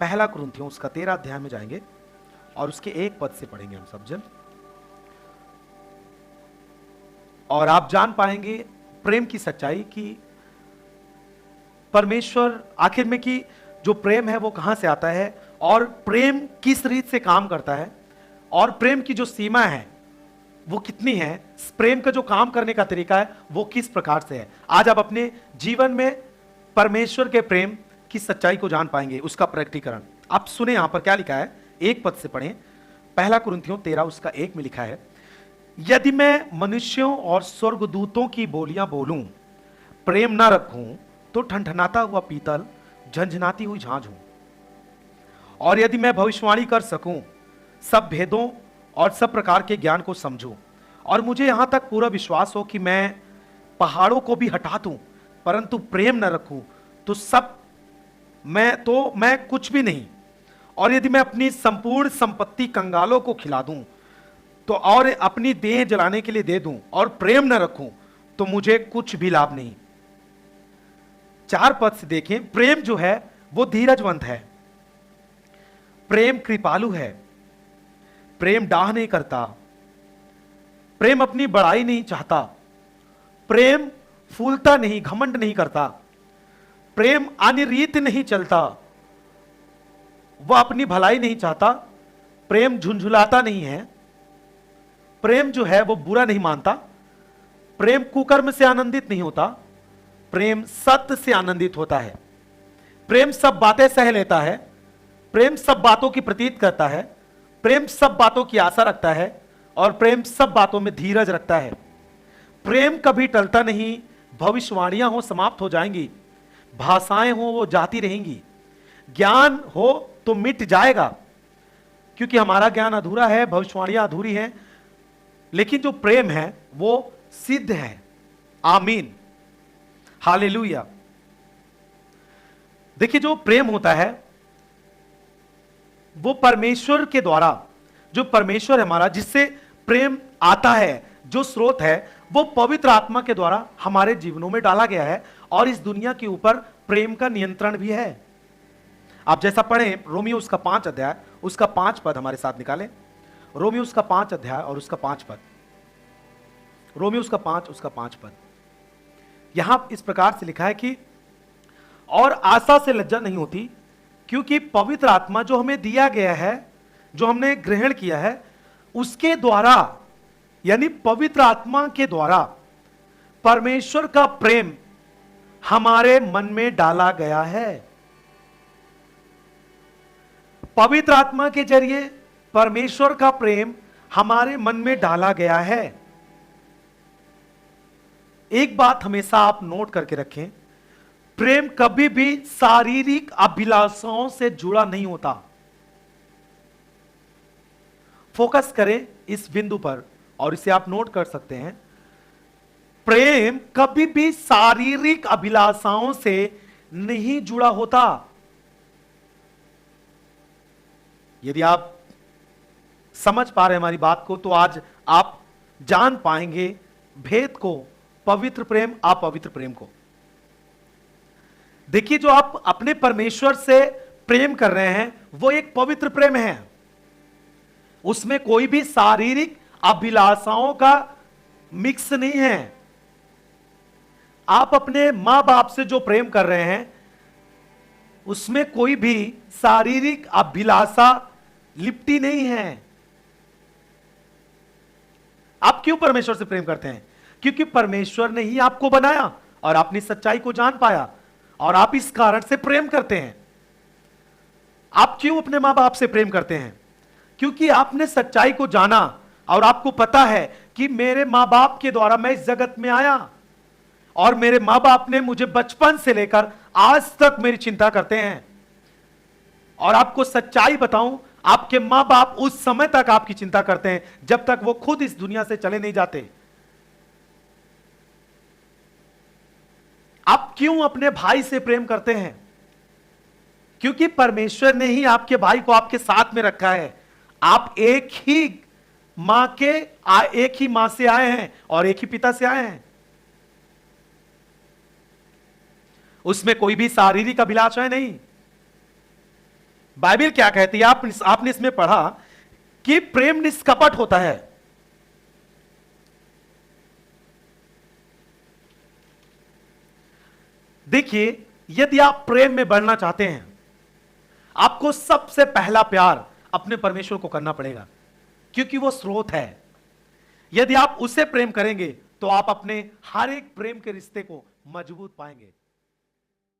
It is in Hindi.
पहला कुरिन्थियों उसका 13 अध्याय में जाएंगे और उसके 1 पद से पढ़ेंगे हम सब जन, और आप जान पाएंगे प्रेम की सच्चाई की परमेश्वर आखिर में कि जो प्रेम है वो कहां से आता है और प्रेम किस रीत से काम करता है और प्रेम की जो सीमा है वो कितनी है, प्रेम का जो काम करने का तरीका है वो किस प्रकार से है। आज आप अपने जीवन में परमेश्वर के प्रेम की सच्चाई को जान पाएंगे, उसका प्रकटीकरण। आप सुने यहां पर क्या लिखा है, 1 पद से पढ़ें। पहला कुरिन्थियों 13 उसका 1 में लिखा है, यदि मैं मनुष्यों और स्वर्गदूतों की बोलियां बोलूं, प्रेम ना रखूं तो ठनठनाता हुआ पीतल, झंझनाती हुई झांझ हूं। और यदि मैं भविष्यवाणी कर सकूं, सब भेदों और सब प्रकार के ज्ञान को समझूं, और मुझे यहां तक पूरा विश्वास हो कि मैं पहाड़ों को भी हटा दूं, परंतु प्रेम न रखूं तो मैं कुछ भी नहीं। और यदि मैं अपनी संपूर्ण संपत्ति कंगालों को खिला दूं तो और अपनी देह जलाने के लिए दे दूं और प्रेम न रखूं तो मुझे कुछ भी लाभ नहीं। 4 पद से देखें, प्रेम जो है वो धीरजवंत है, प्रेम कृपालु है, प्रेम डाह नहीं करता, प्रेम अपनी बड़ाई नहीं चाहता, प्रेम फूलता नहीं, घमंड नहीं करता, प्रेम अनिरीत नहीं चलता, वह अपनी भलाई नहीं चाहता, प्रेम झुंझुलाता नहीं है, प्रेम जो है वो बुरा नहीं मानता, प्रेम कुकर्म से आनंदित नहीं होता, प्रेम सत्य से आनंदित होता है, प्रेम सब बातें सह लेता है, प्रेम सब बातों की प्रतीत करता है, प्रेम सब बातों की आशा रखता है और प्रेम सब बातों में धीरज रखता है। प्रेम कभी टलता नहीं, भविष्यवाणियां हो समाप्त हो जाएंगी, भाषाएं हो वो जाती रहेंगी, ज्ञान हो तो मिट जाएगा, क्योंकि हमारा ज्ञान अधूरा है, भविष्यवाणियां अधूरी हैं, लेकिन जो प्रेम है वो सिद्ध है। आमीन, हालेलुया। देखिए, जो प्रेम होता है वो परमेश्वर के द्वारा, जो परमेश्वर है हमारा जिससे प्रेम आता है, जो स्रोत है वो पवित्र आत्मा के द्वारा हमारे जीवनों में डाला गया है, और इस दुनिया के ऊपर प्रेम का नियंत्रण भी है। आप जैसा पढ़ें रोमियो उसका 5 अध्याय उसका 5 पद हमारे साथ निकालें। रोमियो उसका 5 अध्याय और उसका 5 पद, रोमियो उसका 5 पद। यहां इस प्रकार से लिखा है कि और आशा से लज्जा नहीं होती, क्योंकि पवित्र आत्मा जो हमें दिया गया है, जो हमने ग्रहण किया है, उसके द्वारा यानी पवित्र आत्मा के द्वारा परमेश्वर का प्रेम हमारे मन में डाला गया है। पवित्र आत्मा के जरिए परमेश्वर का प्रेम हमारे मन में डाला गया है। एक बात हमेशा आप नोट करके रखें, प्रेम कभी भी शारीरिक अभिलाषाओं से जुड़ा नहीं होता। फोकस करें इस बिंदु पर और इसे आप नोट कर सकते हैं। प्रेम कभी भी शारीरिक अभिलाषाओं से नहीं जुड़ा होता। यदि आप समझ पा रहे हैं हमारी बात को, तो आज आप जान पाएंगे भेद को, पवित्र प्रेम अपवित्र प्रेम को। देखिए, जो आप अपने परमेश्वर से प्रेम कर रहे हैं वो एक पवित्र प्रेम है, उसमें कोई भी शारीरिक अभिलाषाओं का मिक्स नहीं है। आप अपने मां बाप से जो प्रेम कर रहे हैं उसमें कोई भी शारीरिक अभिलाषा लिपटी नहीं है। आप क्यों परमेश्वर से प्रेम करते हैं? क्योंकि परमेश्वर ने ही आपको बनाया और आपने सच्चाई को जान पाया और आप इस कारण से प्रेम करते हैं। आप क्यों अपने मां बाप से प्रेम करते हैं? क्योंकि आपने सच्चाई को जाना और आपको पता है कि मेरे मां बाप के द्वारा मैं इस जगत में आया और मेरे मां बाप ने मुझे बचपन से लेकर आज तक मेरी चिंता करते हैं। और आपको सच्चाई बताऊं, आपके मां बाप उस समय तक आपकी चिंता करते हैं जब तक वो खुद इस दुनिया से चले नहीं जाते। आप क्यों अपने भाई से प्रेम करते हैं? क्योंकि परमेश्वर ने ही आपके भाई को आपके साथ में रखा है। आप एक ही मां से आए हैं और एक ही पिता से आए हैं। उसमें कोई भी शारीरिक अभिलाषा नहीं। बाइबल क्या कहती है? आपने इसमें पढ़ा कि प्रेम निष्कपट होता है। देखिए, यदि आप प्रेम में बढ़ना चाहते हैं, आपको सबसे पहला प्यार अपने परमेश्वर को करना पड़ेगा, क्योंकि वो स्रोत है। यदि आप उसे प्रेम करेंगे तो आप अपने हर एक प्रेम के रिश्ते को मजबूत पाएंगे।